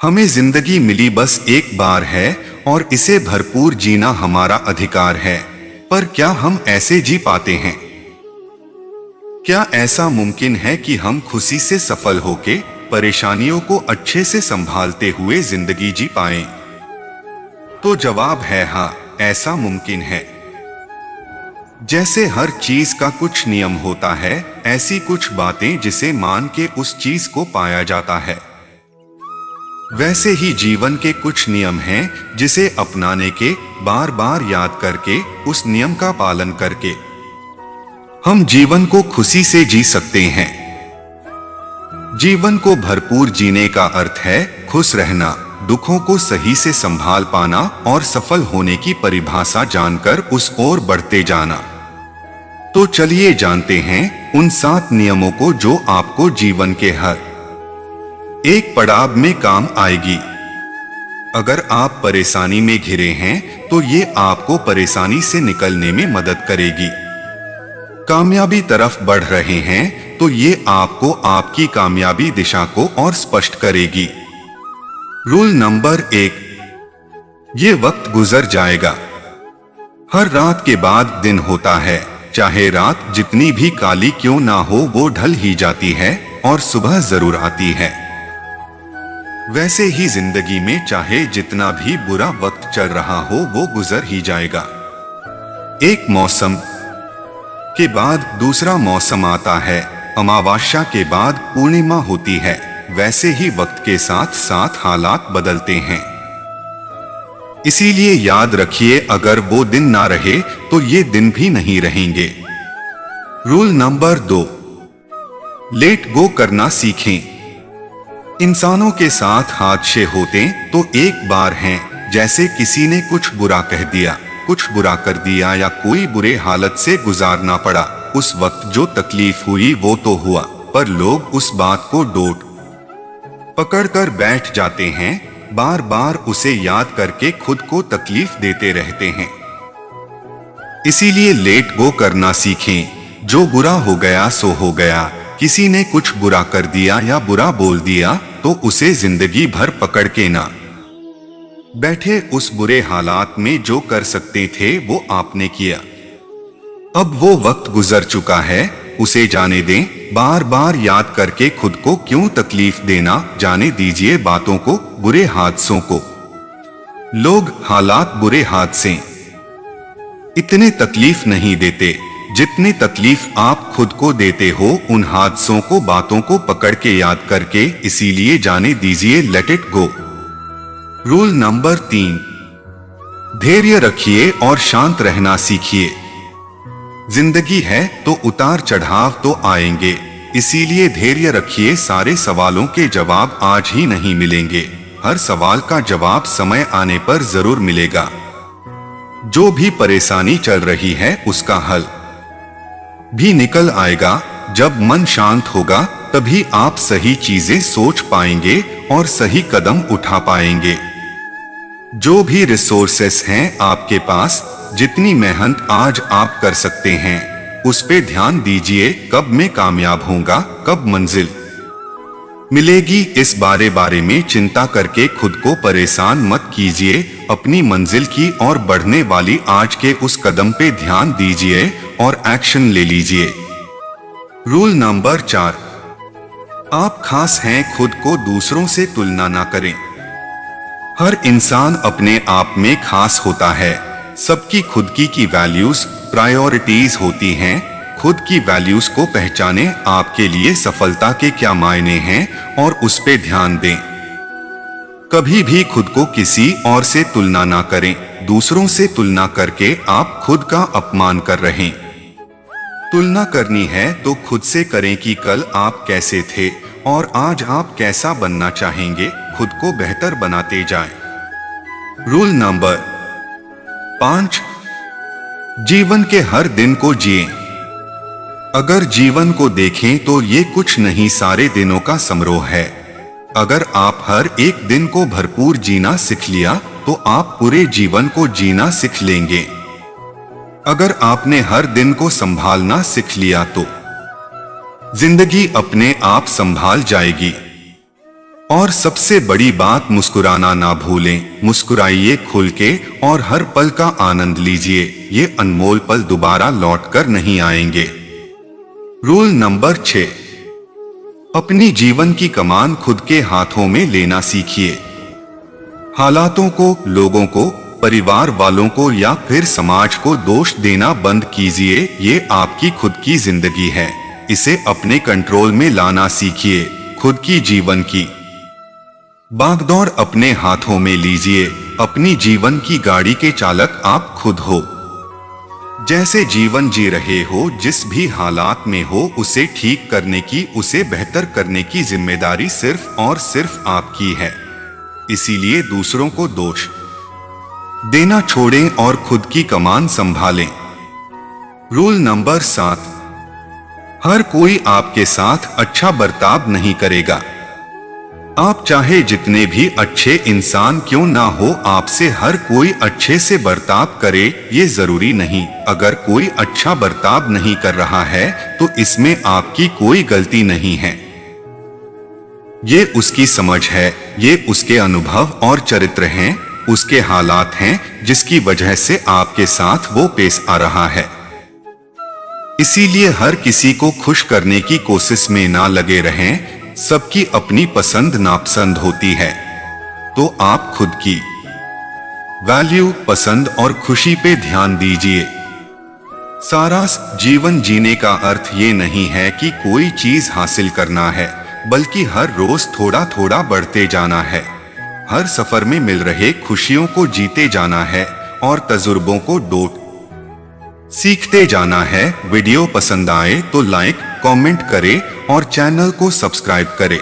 हमें जिंदगी मिली बस एक बार है और इसे भरपूर जीना हमारा अधिकार है। पर क्या हम ऐसे जी पाते हैं? क्या ऐसा मुमकिन है कि हम खुशी से सफल होके परेशानियों को अच्छे से संभालते हुए जिंदगी जी पाएं? तो जवाब है हाँ, ऐसा मुमकिन है। जैसे हर चीज का कुछ नियम होता है, ऐसी कुछ बातें जिसे मान के उस चीज को पाया जाता है। वैसे ही जीवन के कुछ नियम हैं जिसे अपनाने के, बार बार याद करके, उस नियम का पालन करके हम जीवन को खुशी से जी सकते हैं। जीवन को भरपूर जीने का अर्थ है खुश रहना, दुखों को सही से संभाल पाना और सफल होने की परिभाषा जानकर उस ओर बढ़ते जाना। तो चलिए जानते हैं उन 7 नियमों को जो आपको जीवन के हर एक पड़ाव में काम आएगी। अगर आप परेशानी में घिरे हैं तो ये आपको परेशानी से निकलने में मदद करेगी। कामयाबी तरफ बढ़ रहे हैं तो ये आपको आपकी कामयाबी दिशा को और स्पष्ट करेगी। रूल नंबर 1, ये वक्त गुजर जाएगा। हर रात के बाद दिन होता है। चाहे रात जितनी भी काली क्यों ना हो, वो ढल ही जाती है और सुबह जरूर आती है। वैसे ही जिंदगी में चाहे जितना भी बुरा वक्त चल रहा हो, वो गुजर ही जाएगा। एक मौसम के बाद दूसरा मौसम आता है, अमावस्या के बाद पूर्णिमा होती है। वैसे ही वक्त के साथ साथ हालात बदलते हैं। इसीलिए याद रखिए, अगर वो दिन ना रहे तो ये दिन भी नहीं रहेंगे। रूल नंबर 2, लेट गो करना सीखें। इंसानों के साथ हादसे होते तो एक बार हैं, जैसे किसी ने कुछ बुरा कह दिया, कुछ बुरा कर दिया या कोई बुरे हालत से गुजारना पड़ा। उस वक्त जो तकलीफ हुई वो तो हुआ, पर लोग उस बात को डोट पकड़ कर बैठ जाते हैं, बार बार उसे याद करके खुद को तकलीफ देते रहते हैं। इसीलिए लेट गो करना सीखें। जो बुरा हो गया सो हो गया। किसी ने कुछ बुरा कर दिया या बुरा बोल दिया तो उसे जिंदगी भर पकड़ के ना बैठे। उस बुरे हालात में जो कर सकते थे वो आपने किया। अब वो वक्त गुजर चुका है, उसे जाने दें। बार बार याद करके खुद को क्यों तकलीफ देना, जाने दीजिए बातों को, बुरे हादसों को। लोग, हालात, बुरे हादसे इतने तकलीफ नहीं देते जितनी तकलीफ आप खुद को देते हो उन हादसों को, बातों को पकड़ के याद करके। इसीलिए जाने दीजिए, let it go. Rule number 3, धैर्य रखिए और शांत रहना सीखिए। जिंदगी है तो उतार चढ़ाव तो आएंगे, इसीलिए धैर्य रखिए। सारे सवालों के जवाब आज ही नहीं मिलेंगे, हर सवाल का जवाब समय आने पर जरूर मिलेगा। जो भी परेशानी चल रही है उसका हल भी निकल आएगा। जब मन शांत होगा तभी आप सही चीजें सोच पाएंगे और सही कदम उठा पाएंगे। जो भी रिसोर्सेस हैं आपके पास, जितनी मेहनत आज आप कर सकते हैं उस पे ध्यान दीजिए। कब मैं कामयाब होऊंगा, कब मंजिल मिलेगी, इस बारे में चिंता करके खुद को परेशान मत कीजिए। अपनी मंजिल की ओर बढ़ने वाली आज के उस कदम पे ध्यान दीजिए और एक्शन ले लीजिए। रूल नंबर 4, आप खास हैं, खुद को दूसरों से तुलना ना करें। हर इंसान अपने आप में खास होता है। सबकी खुद की वैल्यूज, प्रायोरिटीज होती हैं। खुद की वैल्यूज को पहचानें, आपके लिए सफलता के क्या मायने हैं और उस पे ध्यान दें। कभी भी खुद को किसी और से तुलना ना करें। दूसरों से तुलना करके आप खुद का अपमान कर रहे हैं। तुलना करनी है तो खुद से करें कि कल आप कैसे थे और आज आप कैसा बनना चाहेंगे। खुद को बेहतर बनाते जाएं। रूल नंबर 5, जीवन के हर दिन को जिएं। अगर जीवन को देखें तो ये कुछ नहीं, सारे दिनों का समारोह है। अगर आप हर एक दिन को भरपूर जीना सीख लिया तो आप पूरे जीवन को जीना सीख लेंगे। अगर आपने हर दिन को संभालना सीख लिया तो जिंदगी अपने आप संभाल जाएगी। और सबसे बड़ी बात, मुस्कुराना ना भूलें। मुस्कुराइए खुल के और हर पल का आनंद लीजिए। ये अनमोल पल दोबारा लौटकर नहीं आएंगे। रूल नंबर 6, अपनी जीवन की कमान खुद के हाथों में लेना सीखिए। हालातों को, लोगों को, परिवार वालों को या फिर समाज को दोष देना बंद कीजिए। ये आपकी खुद की जिंदगी है, इसे अपने कंट्रोल में लाना सीखिए। खुद की जीवन की बागडोर अपने हाथों में लीजिए। अपनी जीवन की गाड़ी के चालक आप खुद हो। जैसे जीवन जी रहे हो, जिस भी हालात में हो, उसे ठीक करने की, उसे बेहतर करने की जिम्मेदारी सिर्फ और सिर्फ आपकी है। इसीलिए दूसरों को दोष देना छोड़ें और खुद की कमान संभालें। रूल नंबर 7, हर कोई आपके साथ अच्छा बर्ताव नहीं करेगा। आप चाहे जितने भी अच्छे इंसान क्यों ना हो, आपसे हर कोई अच्छे से बर्ताव करे ये जरूरी नहीं। अगर कोई अच्छा बर्ताव नहीं कर रहा है तो इसमें आपकी कोई गलती नहीं है। ये उसकी समझ है, ये उसके अनुभव और चरित्र हैं, उसके हालात हैं जिसकी वजह से आपके साथ वो पेश आ रहा है। इसीलिए हर किसी को खुश करने की कोशिश में ना लगे रहें। सबकी अपनी पसंद नापसंद होती है, तो आप खुद की वैल्यू, पसंद और खुशी पे ध्यान दीजिए। सारा जीवन जीने का अर्थ ये नहीं है कि कोई चीज हासिल करना है, बल्कि हर रोज थोड़ा थोड़ा बढ़ते जाना है। हर सफर में मिल रहे खुशियों को जीते जाना है और तजुर्बों को डोट सीखते जाना है। वीडियो पसंद आए तो लाइक, कमेंट करें और चैनल को सब्सक्राइब करें।